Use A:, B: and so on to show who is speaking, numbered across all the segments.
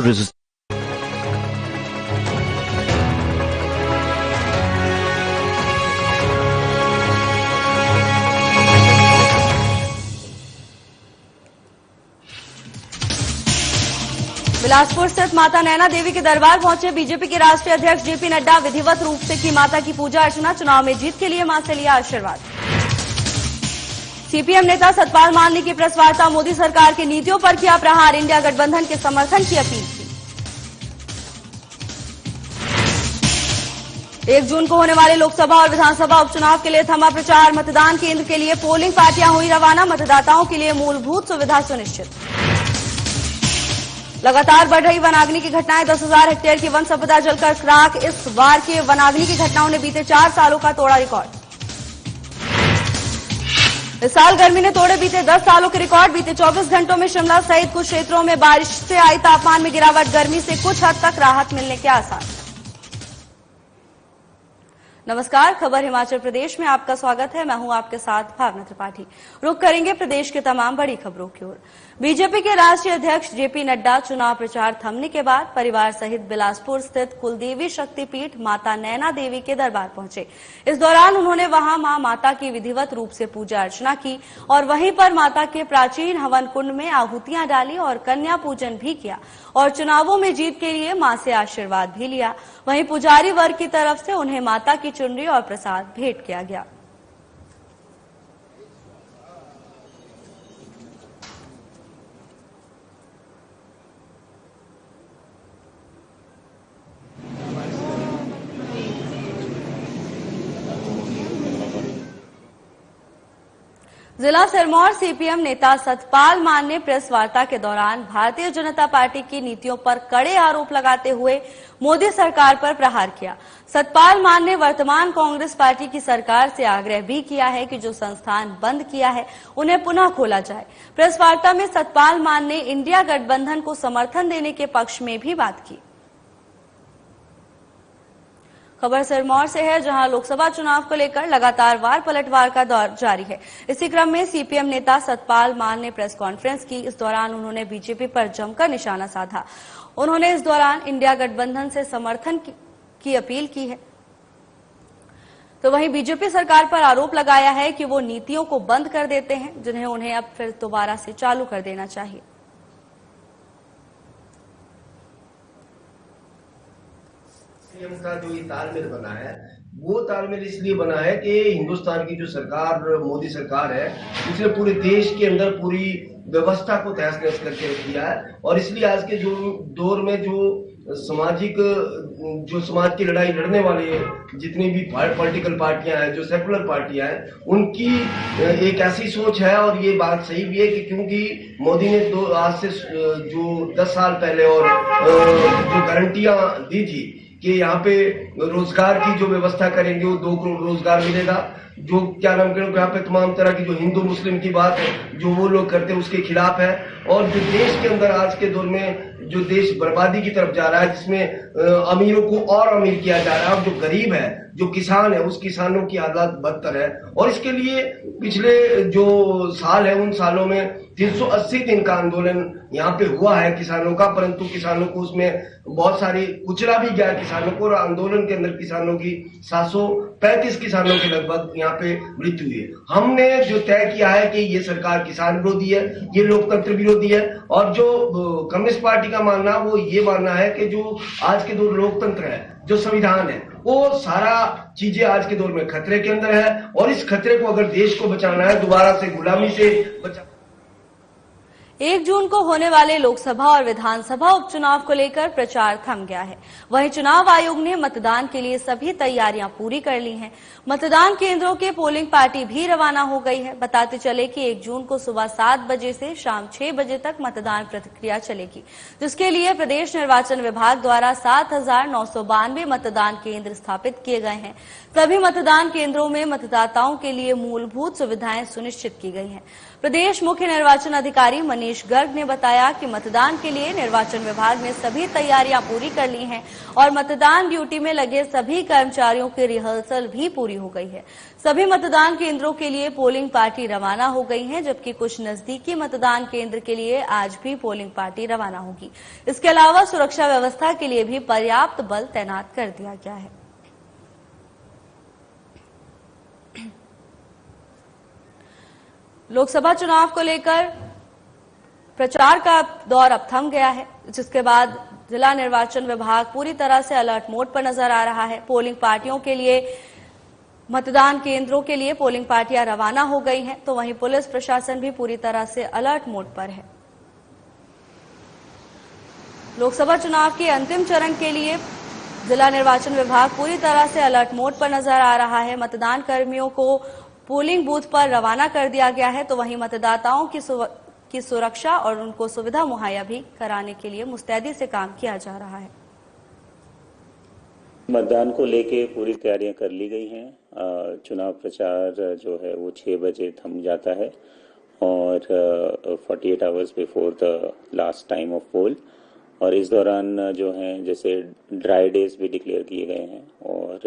A: resist
B: Bilaspur स्थित माता नैना देवी के दरबार पहुंचे बीजेपी के राष्ट्रीय अध्यक्ष जेपी नड्डा। विधिवत रूप से की माता की पूजा अर्चना, चुनाव में जीत के लिए मां से लिया आशीर्वाद। सीपीएम नेता सतपाल मान ने की प्रेस वार्ता, मोदी सरकार की नीतियों पर किया प्रहार, इंडिया गठबंधन के समर्थन की अपील की। 1 जून को होने वाले लोकसभा और विधानसभा उपचुनाव के लिए थमा प्रचार, मतदान केंद्र के लिए पोलिंग पार्टियां हुई रवाना, मतदाताओं के लिए मूलभूत सुविधा सुनिश्चित। लगातार बढ़ रही वनाग्नि की घटनाएं, 10,000 हेक्टेयर की वन संपदा जलकर राख। इस बार के वनाग्नि की घटनाओं ने बीते 4 सालों का तोड़ा रिकॉर्ड। इस साल गर्मी ने तोड़े बीते 10 सालों के रिकॉर्ड। बीते 24 घंटों में शिमला सहित कुछ क्षेत्रों में बारिश से आई तापमान में गिरावट, गर्मी से कुछ हद तक राहत मिलने के आसार। नमस्कार, खबर हिमाचल प्रदेश में आपका स्वागत है। मैं हूं आपके साथ भावना त्रिपाठी। रुक करेंगे प्रदेश के तमाम बड़ी खबरों की ओर। बीजेपी के राष्ट्रीय अध्यक्ष जेपी नड्डा चुनाव प्रचार थमने के बाद परिवार सहित बिलासपुर स्थित कुलदेवी शक्तिपीठ माता नैना देवी के दरबार पहुंचे। इस दौरान उन्होंने वहां मां माता की विधिवत रूप से पूजा अर्चना की और वहीं पर माता के प्राचीन हवन कुंड में आहुतियां डाली और कन्या पूजन भी किया और चुनावों में जीत के लिए मां से आशीर्वाद भी लिया। वहीं पुजारी वर्ग की तरफ से उन्हें माता की चुनरी और प्रसाद भेंट किया गया। जिला सिरमौर सीपीएम नेता सतपाल मान ने प्रेस वार्ता के दौरान भारतीय जनता पार्टी की नीतियों पर कड़े आरोप लगाते हुए मोदी सरकार पर प्रहार किया। सतपाल मान ने वर्तमान कांग्रेस पार्टी की सरकार से आग्रह भी किया है कि जो संस्थान बंद किया है उन्हें पुनः खोला जाए। प्रेस वार्ता में सतपाल मान ने इंडिया गठबंधन को समर्थन देने के पक्ष में भी बात की। खबर सिरमौर से है, जहां लोकसभा चुनाव को लेकर लगातार वार पलटवार का दौर जारी है। इसी क्रम में सीपीएम नेता सतपाल मान ने प्रेस कॉन्फ्रेंस की। इस दौरान उन्होंने बीजेपी पर जमकर निशाना साधा। उन्होंने इस दौरान इंडिया गठबंधन से समर्थन की अपील की है। तो वहीं बीजेपी सरकार पर आरोप लगाया है कि वो नीतियों को बंद कर देते हैं, जिन्हें उन्हें अब फिर दोबारा से चालू कर देना चाहिए।
C: का जो ये तालमेल बना है, वो तालमेल इसलिए बना है कि हिंदुस्तान की जो सरकार, मोदी सरकार है, उसने पूरे देश के अंदर पूरी व्यवस्था को तहस नहस करके रख दिया है। और इसलिए आज के जो दौर में जो समाज की लड़ाई लड़ने वाले जितनी भी पॉलिटिकल पार्टियां हैं, जो सेकुलर पार्टियां हैं, उनकी एक ऐसी सोच है। और ये बात सही भी है कि क्योंकि मोदी ने आज से जो 10 साल पहले और जो गारंटियां दी थी कि यहाँ पे रोजगार की जो व्यवस्था करेंगे, वो 2 करोड़ रोजगार मिलेगा, जो क्या नाम करें, यहाँ पे तमाम तरह की जो हिंदू मुस्लिम की बात है जो वो लोग करते हैं उसके खिलाफ है। और जो देश के अंदर आज के दौर में जो देश बर्बादी की तरफ जा रहा है, जिसमें अमीरों को और अमीर किया जा रहा है और जो गरीब है, जो किसान है, उस किसानों की हालात बदतर है। और इसके लिए पिछले जो साल है, उन सालों में 380 दिन का आंदोलन यहाँ पे हुआ है किसानों का, परंतु किसानों को उसमें बहुत सारी कुचला भी गया किसानों को। और आंदोलन के अंदर किसानों की 735 किसानों के लगभग यहाँ पे मृत्यु हुई है। हमने जो तय किया है कि ये सरकार किसान विरोधी है, ये लोकतंत्र विरोधी है। और जो कम्युनिस्ट पार्टी का मानना, वो ये मानना है कि जो आज के दौर लोकतंत्र है, जो संविधान है, वो सारा चीजें आज के दौर में खतरे के अंदर है। और इस खतरे को अगर देश को बचाना है, दोबारा से गुलामी से बचा
B: 1 जून को होने वाले लोकसभा और विधानसभा उपचुनाव को लेकर प्रचार थम गया है। वहीं चुनाव आयोग ने मतदान के लिए सभी तैयारियां पूरी कर ली हैं। मतदान केंद्रों के पोलिंग पार्टी भी रवाना हो गई है। बताते चले कि 1 जून को सुबह 7 बजे से शाम 6 बजे तक मतदान प्रक्रिया चलेगी, जिसके लिए प्रदेश निर्वाचन विभाग द्वारा 7,992 मतदान केंद्र स्थापित किए गए हैं। सभी मतदान केंद्रों में मतदाताओं के लिए मूलभूत सुविधाएं सुनिश्चित की गई हैं। प्रदेश मुख्य निर्वाचन अधिकारी मनीष गर्ग ने बताया कि मतदान के लिए निर्वाचन विभाग ने सभी तैयारियां पूरी कर ली हैं और मतदान ड्यूटी में लगे सभी कर्मचारियों की रिहर्सल भी पूरी हो गई है। सभी मतदान केंद्रों के लिए पोलिंग पार्टी रवाना हो गई है, जबकि कुछ नजदीकी मतदान केंद्र के लिए आज भी पोलिंग पार्टी रवाना होगी। इसके अलावा सुरक्षा व्यवस्था के लिए भी पर्याप्त बल तैनात कर दिया गया है। लोकसभा चुनाव को लेकर प्रचार का दौर अब थम गया है, जिसके बाद जिला निर्वाचन विभाग पूरी तरह से अलर्ट मोड पर नजर आ रहा है। पोलिंग पार्टियों के लिए मतदान केंद्रों के लिए पोलिंग पार्टियां रवाना हो गई हैं, तो वहीं पुलिस प्रशासन भी पूरी तरह से अलर्ट मोड पर है। लोकसभा चुनाव के अंतिम चरण के लिए जिला निर्वाचन विभाग पूरी तरह से अलर्ट मोड पर नजर आ रहा है। मतदान कर्मियों को पोलिंग बूथ पर रवाना कर दिया गया है, तो वहीं मतदाताओं की सुरक्षा और उनको सुविधा मुहैया भी कराने के लिए मुस्तैदी से काम किया जा रहा है।
A: मतदान को लेके पूरी तैयारियां कर ली गई हैं। चुनाव प्रचार जो है वो 6 बजे थम जाता है और 48 hours before the last time of poll. और इस दौरान जो है जैसे ड्राई डेज भी डिक्लेयर किए गए हैं और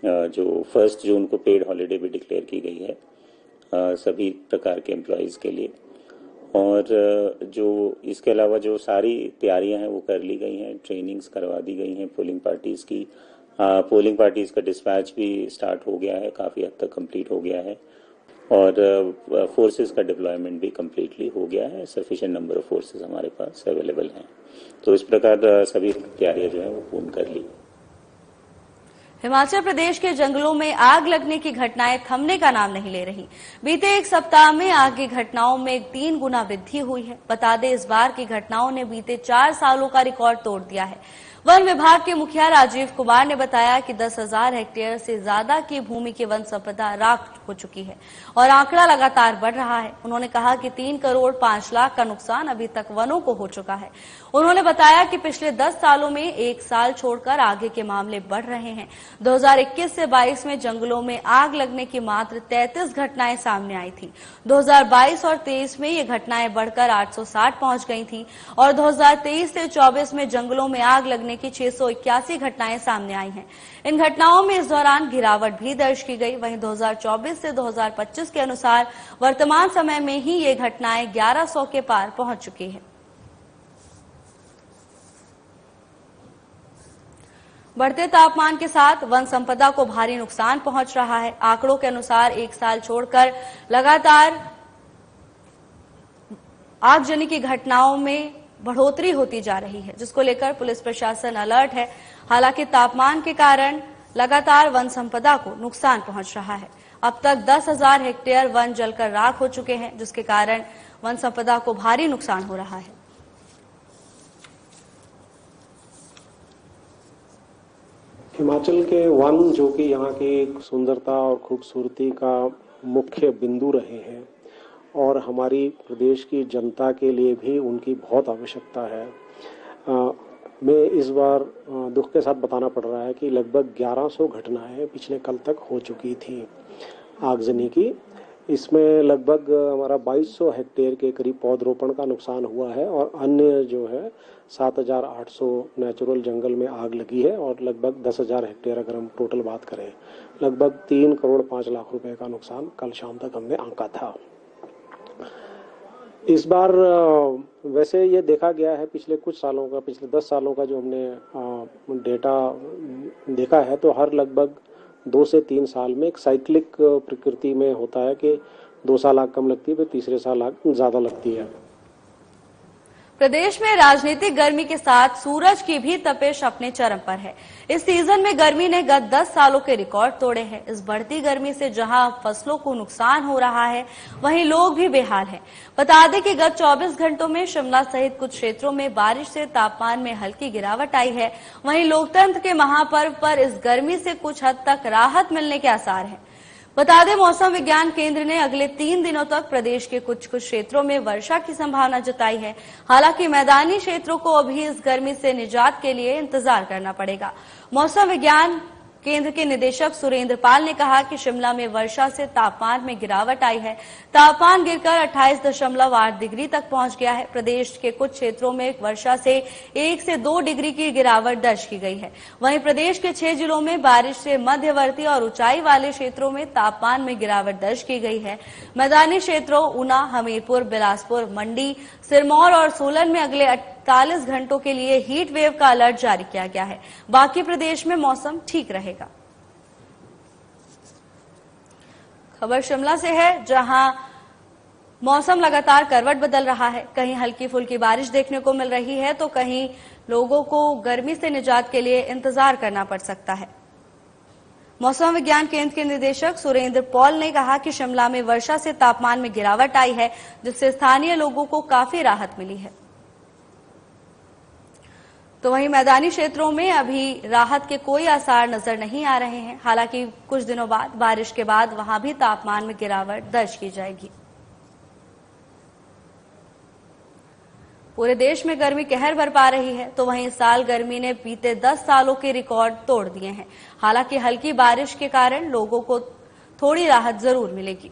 A: जो 1 जून को पेड हॉलिडे भी डिक्लेयर की गई है सभी प्रकार के एम्प्लॉयज़ के लिए। और जो इसके अलावा जो सारी तैयारियां हैं वो कर ली गई हैं, ट्रेनिंग्स करवा दी गई हैं पोलिंग पार्टीज़ की। पोलिंग पार्टीज़ का डिस्पैच भी स्टार्ट हो गया है, काफ़ी हद तक कंप्लीट हो गया है और फोर्सेस का डिप्लॉयमेंट भी कम्प्लीटली हो गया है। सफिशिएंट नंबर ऑफ फोर्सेस हमारे पास अवेलेबल हैं, तो इस प्रकार सभी तैयारियां जो है वो पूर्ण कर ली।
B: हिमाचल प्रदेश के जंगलों में आग लगने की घटनाएं थमने का नाम नहीं ले रही। बीते एक सप्ताह में आग की घटनाओं में 3 गुना वृद्धि हुई है। बता दें, इस बार की घटनाओं ने बीते 4 सालों का रिकॉर्ड तोड़ दिया है। वन विभाग के मुखिया राजीव कुमार ने बताया कि 10,000 हेक्टेयर से ज्यादा की भूमि की वन संपदा राख हो चुकी है और आंकड़ा लगातार बढ़ रहा है। उन्होंने कहा कि 3 करोड़ 5 लाख का नुकसान अभी तक वनों को हो चुका है। उन्होंने बताया कि पिछले 10 सालों में एक साल छोड़कर आगे के मामले बढ़ रहे हैं। 2021 से 22 में जंगलों में आग लगने की मात्र 33 घटनाएं सामने आई थी। 2022 और 23 में ये घटनाएं बढ़कर 860 पहुंच गई थी और 2023 से 24 में जंगलों में आग लगने की 681 घटनाएं सामने आई हैं। इन घटनाओं में इस दौरान गिरावट भी दर्ज की गई। वहीं 2024 से 2025 के अनुसार वर्तमान समय में ही ये घटनाएं 1100 के पार पहुंच चुकी हैं। बढ़ते तापमान के साथ वन संपदा को भारी नुकसान पहुंच रहा है। आंकड़ों के अनुसार एक साल छोड़कर लगातार आगजनी की घटनाओं में बढ़ोतरी होती जा रही है, जिसको लेकर पुलिस प्रशासन अलर्ट है। हालांकि तापमान के कारण लगातार वन संपदा को नुकसान पहुंच रहा है। अब तक 10,000 हेक्टेयर वन जलकर राख हो चुके हैं, जिसके कारण वन संपदा को भारी नुकसान हो रहा है।
D: हिमाचल के वन जो कि यहाँ की सुंदरता और खूबसूरती का मुख्य बिंदु रहे हैं और हमारी प्रदेश की जनता के लिए भी उनकी बहुत आवश्यकता है। मैं इस बार दुख के साथ बताना पड़ रहा है कि लगभग 1100 घटनाएं पिछले कल तक हो चुकी थी आगजनी की। इसमें लगभग हमारा 2200 हेक्टेयर के करीब पौधरोपण का नुकसान हुआ है और अन्य जो है 7,800 नेचुरल जंगल में आग लगी है और लगभग 10,000 हेक्टेयर अगर हम टोटल बात करें लगभग 3 करोड़ 5 लाख रुपए का नुकसान कल शाम तक हमने आंका था। इस बार वैसे ये देखा गया है पिछले कुछ सालों का, पिछले 10 सालों का जो हमने डेटा देखा है, तो हर लगभग 2 से 3 साल में एक साइक्लिक प्रकृति में होता है कि 2 साल आग कम लगती है, फिर तीसरे साल आग ज्यादा लगती है।
B: प्रदेश में राजनीतिक गर्मी के साथ सूरज की भी तपिश अपने चरम पर है। इस सीजन में गर्मी ने गत 10 सालों के रिकॉर्ड तोड़े हैं। इस बढ़ती गर्मी से जहां फसलों को नुकसान हो रहा है, वहीं लोग भी बेहाल हैं। बता दें कि गत 24 घंटों में शिमला सहित कुछ क्षेत्रों में बारिश से तापमान में हल्की गिरावट आई है। वहीं लोकतंत्र के महापर्व पर इस गर्मी से कुछ हद तक राहत मिलने के आसार हैं। बता दें, मौसम विज्ञान केंद्र ने अगले 3 दिनों तक प्रदेश के कुछ क्षेत्रों में वर्षा की संभावना जताई है। हालांकि मैदानी क्षेत्रों को अभी इस गर्मी से निजात के लिए इंतजार करना पड़ेगा। मौसम विज्ञान केंद्र के निदेशक सुरेंद्र पाल ने कहा कि शिमला में वर्षा से तापमान में गिरावट आई है। तापमान गिरकर 28.8 डिग्री तक पहुंच गया है। प्रदेश के कुछ क्षेत्रों में वर्षा से 1 से 2 डिग्री की गिरावट दर्ज की गई है। वहीं प्रदेश के 6 जिलों में बारिश से मध्यवर्ती और ऊंचाई वाले क्षेत्रों में तापमान में गिरावट दर्ज की गई है। मैदानी क्षेत्रों ऊना, हमीरपुर, बिलासपुर, मंडी, सिरमौर और सोलन में अगले 48 घंटों के लिए हीट वेव का अलर्ट जारी किया गया है। बाकी प्रदेश में मौसम ठीक रहेगा। खबर शिमला से है, जहां मौसम लगातार करवट बदल रहा है। कहीं हल्की फुल्की बारिश देखने को मिल रही है तो कहीं लोगों को गर्मी से निजात के लिए इंतजार करना पड़ सकता है। मौसम विज्ञान केंद्र के निदेशक सुरेंद्र पॉल ने कहा कि शिमला में वर्षा से तापमान में गिरावट आई है, जिससे स्थानीय लोगों को काफी राहत मिली है। तो वहीं मैदानी क्षेत्रों में अभी राहत के कोई आसार नजर नहीं आ रहे हैं। हालांकि कुछ दिनों बाद बारिश के बाद वहां भी तापमान में गिरावट दर्ज की जाएगी। पूरे देश में गर्मी कहर बरपा रही है, तो वहीं इस साल गर्मी ने बीते 10 सालों के रिकॉर्ड तोड़ दिए हैं। हालांकि हल्की बारिश के कारण लोगों को थोड़ी राहत जरूर मिलेगी।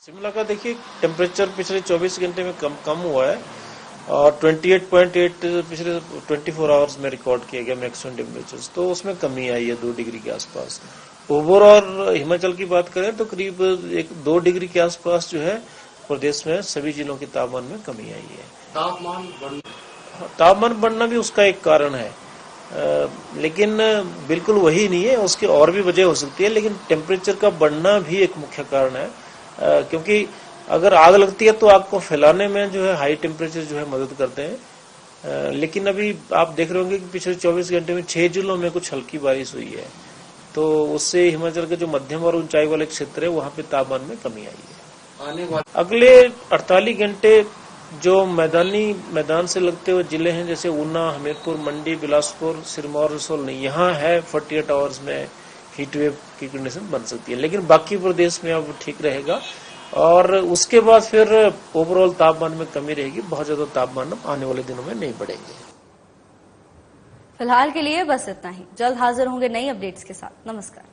E: शिमला का देखिए टेम्परेचर पिछले 24 घंटे में कम हुआ है और 28.8 पिछले 24 आवर्स में रिकॉर्ड किया गया मैक्सिमम टेम्परेचर, तो उसमें कमी आई है 2 डिग्री के आसपास। ओवरऑल हिमाचल की बात करें तो करीब 2 डिग्री के आसपास जो है प्रदेश में सभी जिलों के तापमान में कमी आई है। तापमान बढ़ना भी उसका एक कारण है, लेकिन बिल्कुल वही नहीं है, उसकी और भी वजह हो सकती है, लेकिन टेम्परेचर का बढ़ना भी एक मुख्य कारण है। क्योंकि अगर आग लगती है तो आग को फैलाने में जो है हाई टेम्परेचर जो है मदद करते हैं, लेकिन अभी आप देख रहे होंगे कि पिछले 24 घंटे में 6 जिलों में कुछ हल्की बारिश हुई है, तो उससे हिमाचल के जो मध्यम और ऊंचाई वाले क्षेत्र है वहां पे तापमान में कमी आई है। अगले 48 घंटे जो मैदान से लगते हुए जिले हैं जैसे ऊना, हमीरपुर, मंडी, बिलासपुर, सिरमौर और सोलन, यहाँ है 48 आवर्स में हीट वेव की कंडीशन बन सकती है, लेकिन बाकी प्रदेश में अब ठीक रहेगा और उसके बाद फिर ओवरऑल तापमान में कमी रहेगी। बहुत ज्यादा तापमान आने वाले दिनों में नहीं बढ़ेंगे।
B: फिलहाल के लिए बस इतना ही। जल्द हाजिर होंगे नई अपडेट्स के साथ। नमस्कार।